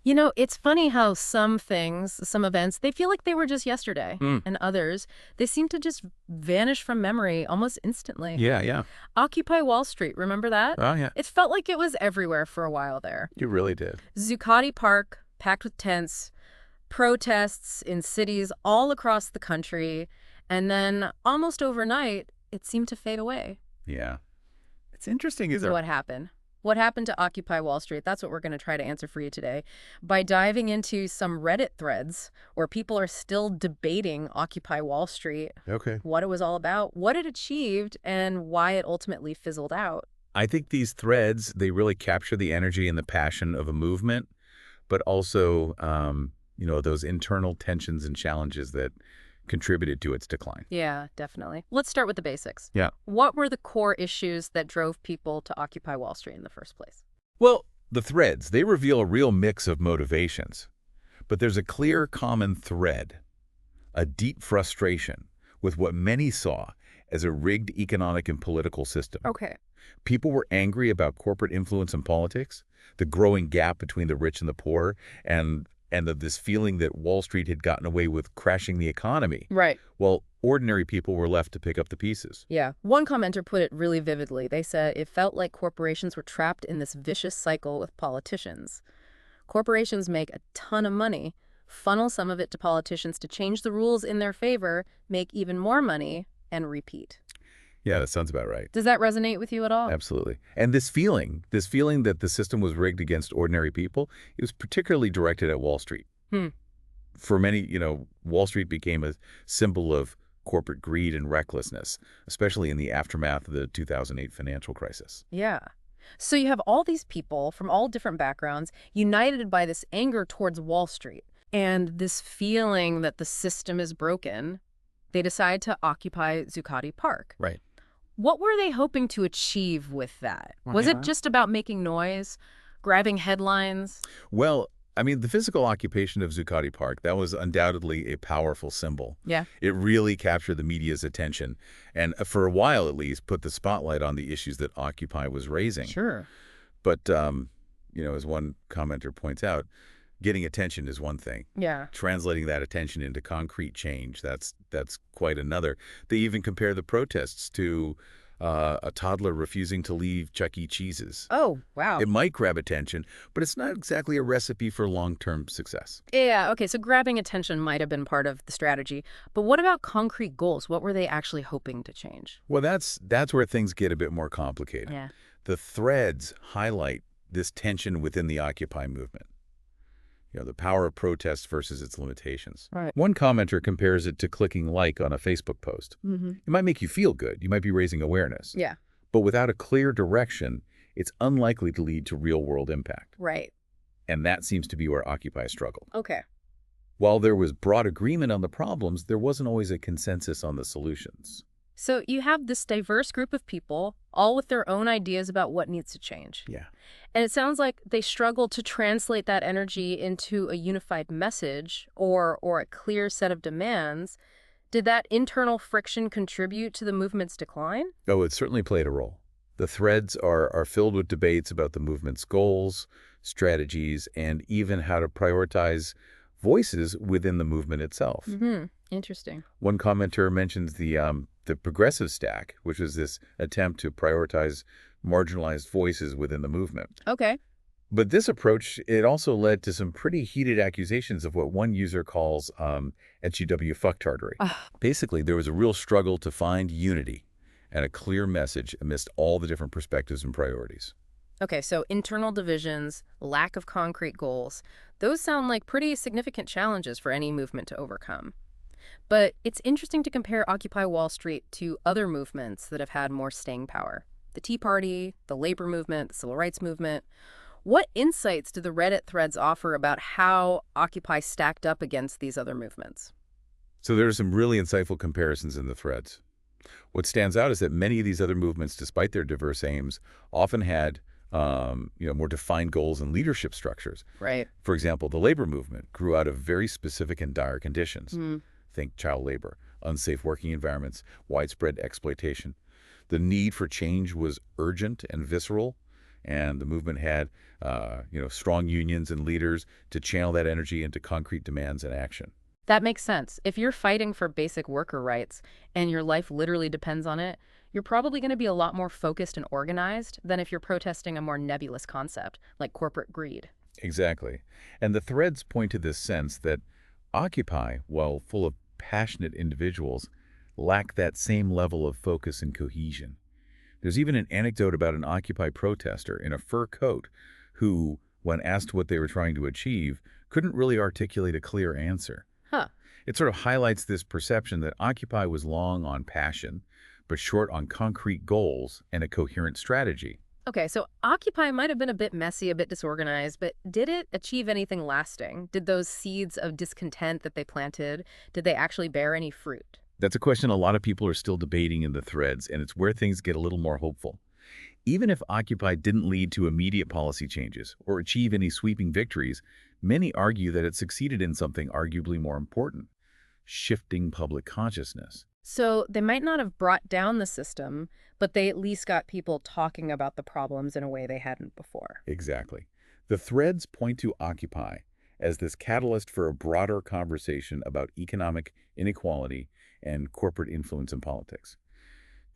You know, it's funny how some things, some events, they feel like they were just yesterday, Mm. and others, they seem to just vanish from memory almost instantly. Yeah, yeah. Occupy Wall Street, remember that? Oh, yeah. It felt like it was everywhere for a while there. You really did. Zuccotti Park, packed with tents, protests in cities all across the country, and then almost overnight, it seemed to fade away. Yeah. It's interesting. So what happened? What happened to Occupy Wall Street? That's what we're going to try to answer for you today by diving into some Reddit threads where people are still debating Occupy Wall Street, Okay. what it was all about, what it achieved, and why it ultimately fizzled out. I think these threads, they really capture the energy and the passion of a movement, but also, those internal tensions and challenges that contributed to its decline. Yeah, definitely. Let's start with the basics. Yeah. What were the core issues that drove people to Occupy Wall Street in the first place? Well, the threads, they reveal a real mix of motivations, but there's a clear common thread, a deep frustration with what many saw as a rigged economic and political system. Okay. People were angry about corporate influence in politics, the growing gap between the rich and the poor, and this feeling that Wall Street had gotten away with crashing the economy, Right. while ordinary people were left to pick up the pieces. Yeah. One commenter put it really vividly. They said it felt like corporations were trapped in this vicious cycle with politicians. Corporations make a ton of money, funnel some of it to politicians to change the rules in their favor, make even more money, and repeat. Yeah, that sounds about right. Does that resonate with you at all? Absolutely. And this feeling that the system was rigged against ordinary people, it was particularly directed at Wall Street. Hmm. For many, Wall Street became a symbol of corporate greed and recklessness, especially in the aftermath of the 2008 financial crisis. Yeah. So you have all these people from all different backgrounds united by this anger towards Wall Street and this feeling that the system is broken. They decide to occupy Zuccotti Park. Right. What were they hoping to achieve with that? Was it just about making noise, grabbing headlines? Well, I mean, the physical occupation of Zuccotti Park, that was undoubtedly a powerful symbol. Yeah. It really captured the media's attention and, for a while at least, put the spotlight on the issues that Occupy was raising. Sure. But, as one commenter points out, getting attention is one thing. Yeah. Translating that attention into concrete change, that's quite another. They even compare the protests to a toddler refusing to leave Chuck E. Cheese's. Oh, wow. It might grab attention, but it's not exactly a recipe for long-term success. Yeah, okay, so grabbing attention might have been part of the strategy. But what about concrete goals? What were they actually hoping to change? Well, that's where things get a bit more complicated. Yeah. The threads highlight this tension within the Occupy movement. The power of protest versus its limitations. Right. One commenter compares it to clicking like on a Facebook post. Mm-hmm. It might make you feel good. You might be raising awareness. Yeah. But without a clear direction, it's unlikely to lead to real-world impact. Right. And that seems to be where Occupy struggled. Okay. While there was broad agreement on the problems, there wasn't always a consensus on the solutions. So you have this diverse group of people, all with their own ideas about what needs to change. Yeah. And it sounds like they struggled to translate that energy into a unified message or a clear set of demands. Did that internal friction contribute to the movement's decline? Oh, it certainly played a role. The threads are filled with debates about the movement's goals, strategies, and even how to prioritize voices within the movement itself. Mm-hmm. Interesting. One commenter mentions the progressive stack, which is this attempt to prioritize marginalized voices within the movement. Okay. But this approach, it also led to some pretty heated accusations of what one user calls HEW fucktardery. Basically, there was a real struggle to find unity and a clear message amidst all the different perspectives and priorities. Okay, so internal divisions, lack of concrete goals, those sound like pretty significant challenges for any movement to overcome. But it's interesting to compare Occupy Wall Street to other movements that have had more staying power. The Tea Party, the labor movement, the civil rights movement. What insights do the Reddit threads offer about how Occupy stacked up against these other movements? So there are some really insightful comparisons in the threads. What stands out is that many of these other movements, despite their diverse aims, often had more defined goals and leadership structures. Right. For example, the labor movement grew out of very specific and dire conditions. Mm. Think child labor, unsafe working environments, widespread exploitation. The need for change was urgent and visceral, And the movement had, strong unions and leaders to channel that energy into concrete demands and action. That makes sense. If you're fighting for basic worker rights and your life literally depends on it, you're probably going to be a lot more focused and organized than if you're protesting a more nebulous concept like corporate greed. Exactly. And the threads point to this sense that Occupy, while full of passionate individuals, lack that same level of focus and cohesion. There's even an anecdote about an Occupy protester in a fur coat who, when asked what they were trying to achieve, couldn't really articulate a clear answer. Huh. It sort of highlights this perception that Occupy was long on passion, but short on concrete goals and a coherent strategy. Okay, so Occupy might have been a bit messy, a bit disorganized, but did it achieve anything lasting? Did those seeds of discontent that they planted, did they actually bear any fruit? That's a question a lot of people are still debating in the threads, and it's where things get a little more hopeful. Even if Occupy didn't lead to immediate policy changes or achieve any sweeping victories, many argue that it succeeded in something arguably more important: shifting public consciousness. So they might not have brought down the system, but they at least got people talking about the problems in a way they hadn't before. Exactly. The threads point to Occupy as this catalyst for a broader conversation about economic inequality and corporate influence in politics.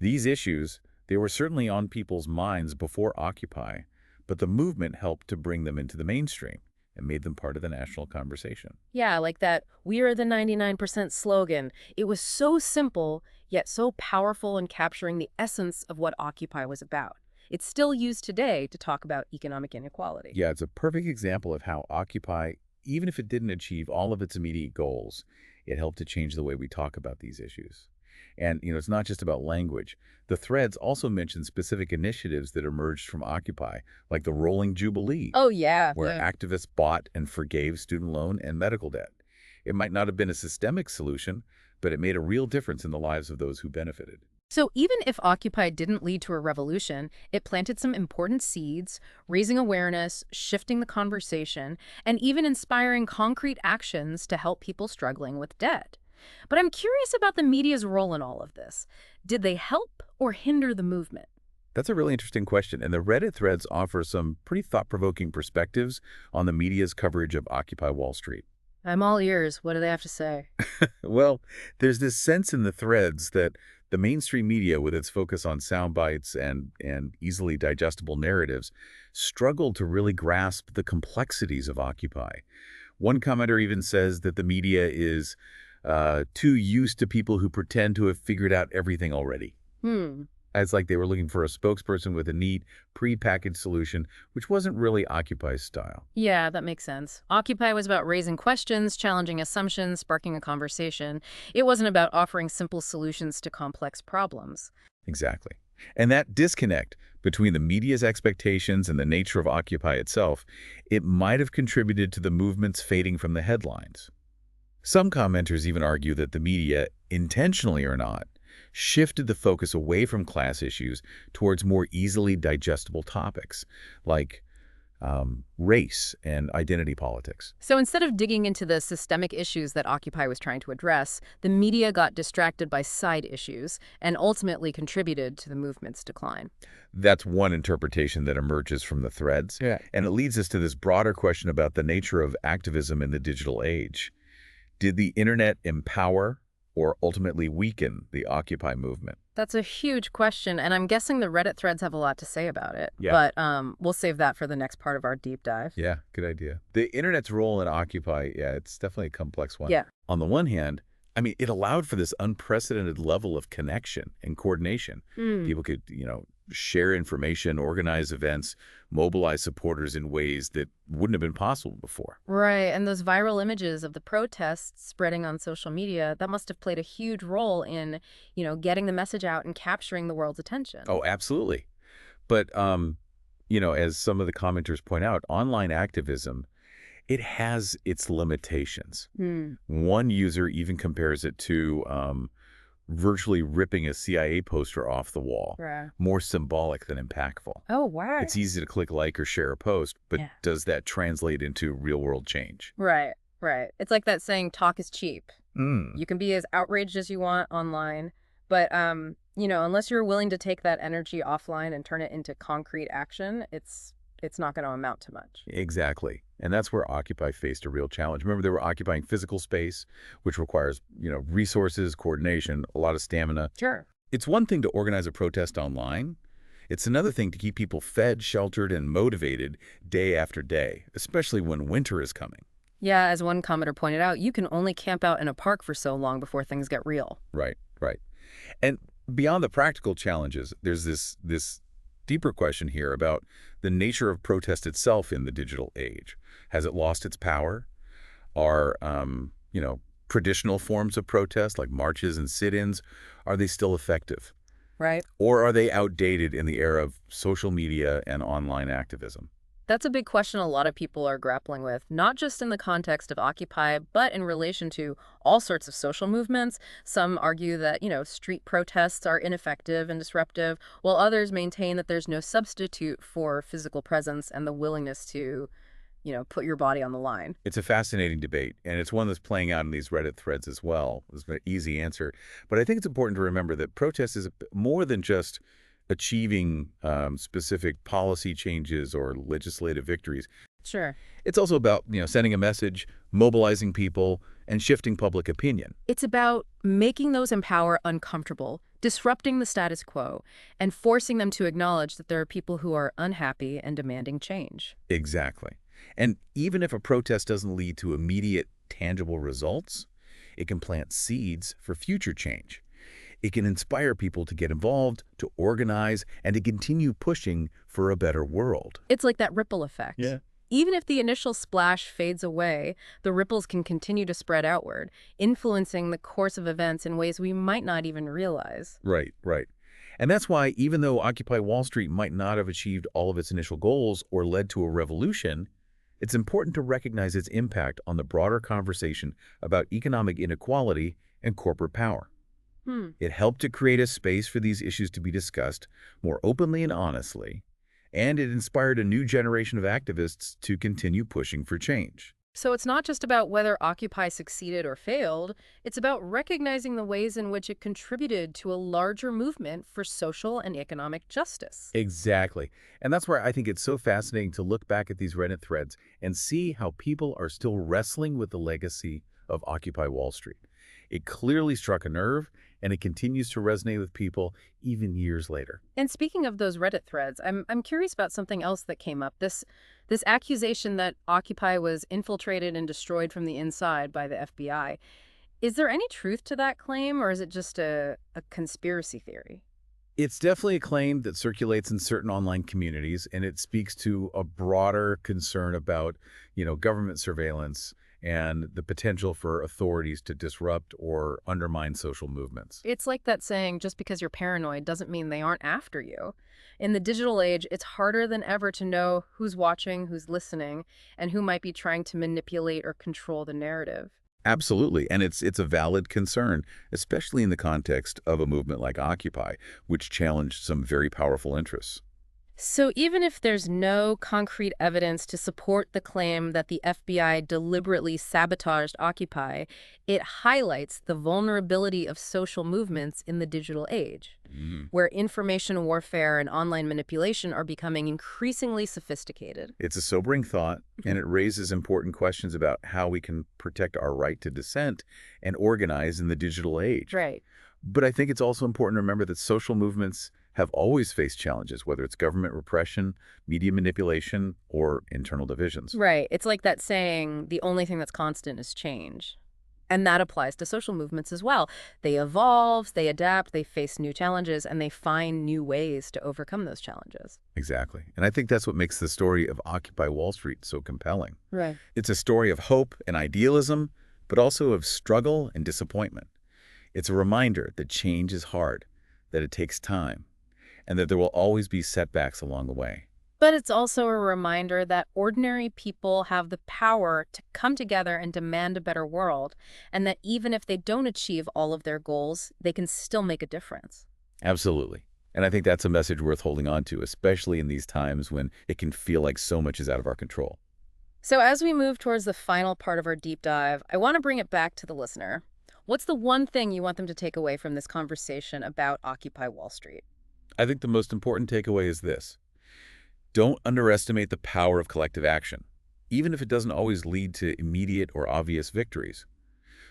These issues, they were certainly on people's minds before Occupy, but the movement helped to bring them into the mainstream and made them part of the national conversation. Yeah, like that "We are the 99% slogan. It was so simple, yet so powerful in capturing the essence of what Occupy was about. It's still used today to talk about economic inequality. Yeah, it's a perfect example of how Occupy, even if it didn't achieve all of its immediate goals, it helped to change the way we talk about these issues. And, it's not just about language. The threads also mention specific initiatives that emerged from Occupy, like the Rolling Jubilee, Oh, yeah. where activists bought and forgave student loan and medical debt. It might not have been a systemic solution, but it made a real difference in the lives of those who benefited. So even if Occupy didn't lead to a revolution, it planted some important seeds, raising awareness, shifting the conversation, and even inspiring concrete actions to help people struggling with debt. But I'm curious about the media's role in all of this. Did they help or hinder the movement? That's a really interesting question, and the Reddit threads offer some pretty thought-provoking perspectives on the media's coverage of Occupy Wall Street. I'm all ears. What do they have to say? Well, there's this sense in the threads that the mainstream media, with its focus on sound bites and easily digestible narratives, struggled to really grasp the complexities of Occupy. One commenter even says that the media is too used to people who pretend to have figured out everything already. Hmm. It's like they were looking for a spokesperson with a neat, pre-packaged solution, which wasn't really Occupy's style. Yeah, that makes sense. Occupy was about raising questions, challenging assumptions, sparking a conversation. It wasn't about offering simple solutions to complex problems. Exactly. And that disconnect between the media's expectations and the nature of Occupy itself, it might have contributed to the movement's fading from the headlines. Some commenters even argue that the media, intentionally or not, shifted the focus away from class issues towards more easily digestible topics like race and identity politics. So instead of digging into the systemic issues that Occupy was trying to address, the media got distracted by side issues and ultimately contributed to the movement's decline. That's one interpretation that emerges from the threads. Yeah. And it leads us to this broader question about the nature of activism in the digital age. Did the internet empower or ultimately weaken the Occupy movement? That's a huge question, and I'm guessing the Reddit threads have a lot to say about it. Yeah. But we'll save that for the next part of our deep dive. Yeah, good idea. The internet's role in Occupy, yeah, it's definitely a complex one. Yeah. On the one hand, I mean, it allowed for this unprecedented level of connection and coordination. People could, share information, organize events, mobilize supporters in ways that wouldn't have been possible before. Right, and those viral images of the protests spreading on social media, that must have played a huge role in, getting the message out and capturing the world's attention. Oh, absolutely. But, as some of the commenters point out, online activism, it has its limitations. One user even compares it to virtually ripping a CIA poster off the wall. Right. More symbolic than impactful. Oh, wow. It's easy to click like or share a post, but Yeah. does that translate into real-world change? Right, right. It's like that saying, talk is cheap. Mm. You can be as outraged as you want online, but Unless you're willing to take that energy offline and turn it into concrete action, it's not going to amount to much. Exactly. And that's where Occupy faced a real challenge. Remember, they were occupying physical space, which requires, resources, coordination, a lot of stamina. Sure. It's one thing to organize a protest online. It's another thing to keep people fed, sheltered, and motivated day after day, especially when winter is coming. Yeah, as one commenter pointed out, you can only camp out in a park for so long before things get real. Right, right. And beyond the practical challenges, there's this deeper question here about the nature of protest itself in the digital age. Has it lost its power? Are, traditional forms of protest like marches and sit-ins, are they still effective? Right. Or are they outdated in the era of social media and online activism? That's a big question a lot of people are grappling with, not just in the context of Occupy, but in relation to all sorts of social movements. Some argue that, street protests are ineffective and disruptive, while others maintain that there's no substitute for physical presence and the willingness to, put your body on the line. It's a fascinating debate, and it's one that's playing out in these Reddit threads as well. It's an easy answer. But I think it's important to remember that protest is more than just achieving specific policy changes or legislative victories. Sure. It's also about, sending a message, mobilizing people, and shifting public opinion. It's about making those in power uncomfortable, disrupting the status quo, and forcing them to acknowledge that there are people who are unhappy and demanding change. Exactly. And even if a protest doesn't lead to immediate, tangible results, it can plant seeds for future change. It can inspire people to get involved, to organize, and to continue pushing for a better world. It's like that ripple effect. Yeah. Even if the initial splash fades away, the ripples can continue to spread outward, influencing the course of events in ways we might not even realize. Right, right. And that's why even though Occupy Wall Street might not have achieved all of its initial goals or led to a revolution, it's important to recognize its impact on the broader conversation about economic inequality and corporate power. It helped to create a space for these issues to be discussed more openly and honestly, and it inspired a new generation of activists to continue pushing for change. So it's not just about whether Occupy succeeded or failed, it's about recognizing the ways in which it contributed to a larger movement for social and economic justice. Exactly. And that's where I think it's so fascinating to look back at these Reddit threads and see how people are still wrestling with the legacy of Occupy Wall Street. It clearly struck a nerve, and it continues to resonate with people even years later. And speaking of those Reddit threads, I'm curious about something else that came up. This accusation that Occupy was infiltrated and destroyed from the inside by the FBI. Is there any truth to that claim, or is it just a conspiracy theory? It's definitely a claim that circulates in certain online communities, and it speaks to a broader concern about, government surveillance and the potential for authorities to disrupt or undermine social movements. It's like that saying, just because you're paranoid doesn't mean they aren't after you. In the digital age, it's harder than ever to know who's watching, who's listening, and who might be trying to manipulate or control the narrative. Absolutely, and it's a valid concern, especially in the context of a movement like Occupy, which challenged some very powerful interests. So even if there's no concrete evidence to support the claim that the FBI deliberately sabotaged Occupy, it highlights the vulnerability of social movements in the digital age, where information warfare and online manipulation are becoming increasingly sophisticated. It's a sobering thought, and it raises important questions about how we can protect our right to dissent and organize in the digital age. Right. But I think it's also important to remember that social movements have always faced challenges, whether it's government repression, media manipulation, or internal divisions. Right. It's like that saying, the only thing that's constant is change. And that applies to social movements as well. They evolve, they adapt, they face new challenges, and they find new ways to overcome those challenges. Exactly. And I think that's what makes the story of Occupy Wall Street so compelling. Right. It's a story of hope and idealism, but also of struggle and disappointment. It's a reminder that change is hard, that it takes time, and that there will always be setbacks along the way. But it's also a reminder that ordinary people have the power to come together and demand a better world, and that even if they don't achieve all of their goals, they can still make a difference. Absolutely. And I think that's a message worth holding on to, especially in these times when it can feel like so much is out of our control. So as we move towards the final part of our deep dive, I want to bring it back to the listener. What's the one thing you want them to take away from this conversation about Occupy Wall Street? I think the most important takeaway is this. Don't underestimate the power of collective action, even if it doesn't always lead to immediate or obvious victories.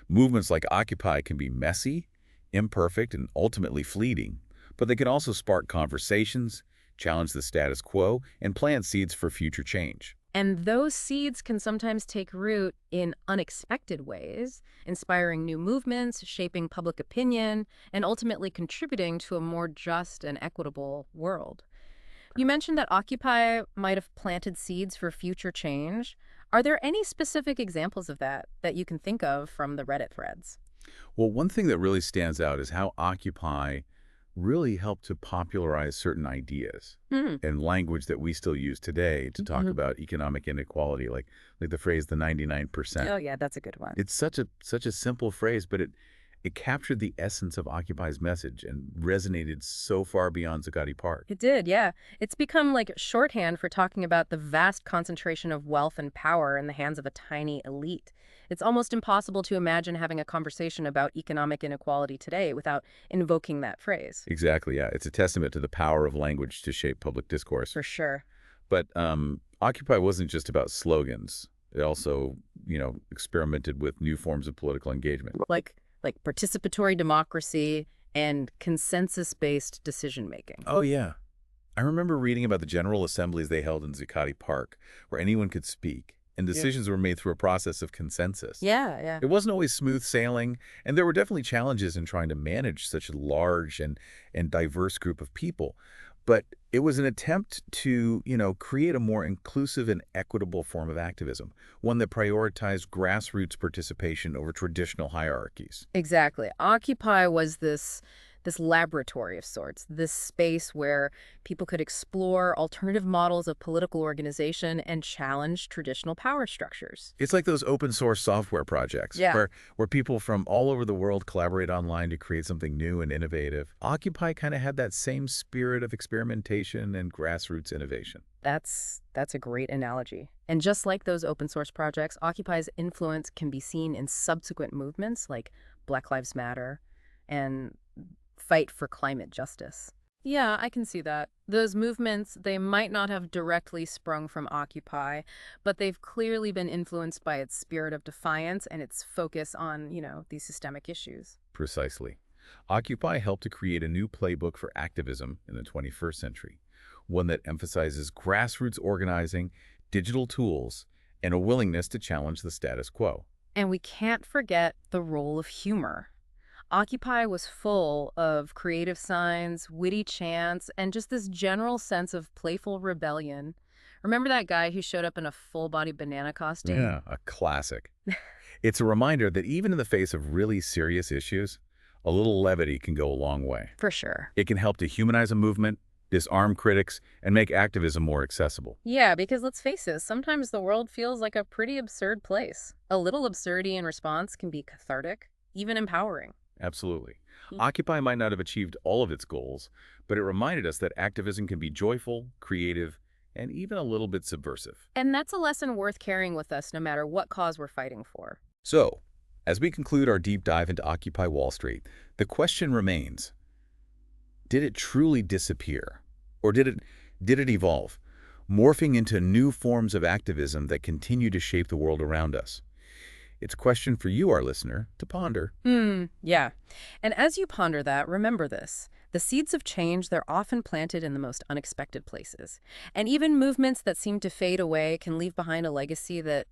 Movements like Occupy can be messy, imperfect, and ultimately fleeting, but they can also spark conversations, challenge the status quo, and plant seeds for future change. And those seeds can sometimes take root in unexpected ways, inspiring new movements, shaping public opinion, and ultimately contributing to a more just and equitable world. You mentioned that Occupy might have planted seeds for future change. Are there any specific examples of that you can think of from the Reddit threads? Well, one thing that really stands out is how Occupy really helped to popularize certain ideas Hmm. and language that we still use today to talk Mhm. about economic inequality, like the phrase the 99%. Oh, yeah, that's a good one. It's such a simple phrase, but it captured the essence of Occupy's message and resonated so far beyond Zuccotti Park. It did, yeah. It's become like shorthand for talking about the vast concentration of wealth and power in the hands of a tiny elite. It's almost impossible to imagine having a conversation about economic inequality today without invoking that phrase. Exactly, yeah. It's a testament to the power of language to shape public discourse. For sure. But Occupy wasn't just about slogans. It also, experimented with new forms of political engagement. Like participatory democracy and consensus-based decision making. Oh, yeah. I remember reading about the general assemblies they held in Zuccotti Park, where anyone could speak, and Yeah. decisions were made through a process of consensus. Yeah, yeah. It wasn't always smooth sailing, and there were definitely challenges in trying to manage such a large and diverse group of people. But it was an attempt to, create a more inclusive and equitable form of activism, one that prioritized grassroots participation over traditional hierarchies. Exactly. Occupy was this laboratory of sorts, this space where people could explore alternative models of political organization and challenge traditional power structures. It's like those open source software projects Yeah. where people from all over the world collaborate online to create something new and innovative. Occupy kind of had that same spirit of experimentation and grassroots innovation. That's a great analogy. And just like those open source projects, Occupy's influence can be seen in subsequent movements like Black Lives Matter and fight for climate justice. Yeah, I can see that. Those movements, they might not have directly sprung from Occupy, but they've clearly been influenced by its spirit of defiance and its focus on, these systemic issues. Precisely. Occupy helped to create a new playbook for activism in the 21st century, one that emphasizes grassroots organizing, digital tools, and a willingness to challenge the status quo. And we can't forget the role of humor. Occupy was full of creative signs, witty chants, and just this general sense of playful rebellion. Remember that guy who showed up in a full-body banana costume? Yeah, a classic. It's a reminder that even in the face of really serious issues, a little levity can go a long way. For sure. It can help to humanize a movement, disarm critics, and make activism more accessible. Yeah, because let's face it, sometimes the world feels like a pretty absurd place. A little absurdity in response can be cathartic, even empowering. Absolutely. Hmm. Occupy might not have achieved all of its goals, but it reminded us that activism can be joyful, creative, and even a little bit subversive. And that's a lesson worth carrying with us no matter what cause we're fighting for. So, as we conclude our deep dive into Occupy Wall Street, the question remains, did it truly disappear? Or did it evolve, morphing into new forms of activism that continue to shape the world around us? It's a question for you, our listener, to ponder. Yeah. And as you ponder that, remember this. The seeds of change, they're often planted in the most unexpected places. And even movements that seem to fade away can leave behind a legacy that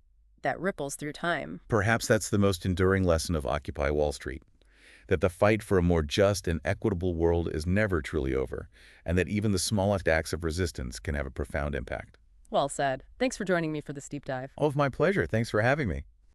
ripples through time. Perhaps that's the most enduring lesson of Occupy Wall Street, that the fight for a more just and equitable world is never truly over, and that even the smallest acts of resistance can have a profound impact. Well said. Thanks for joining me for this deep dive. All of my pleasure. Thanks for having me.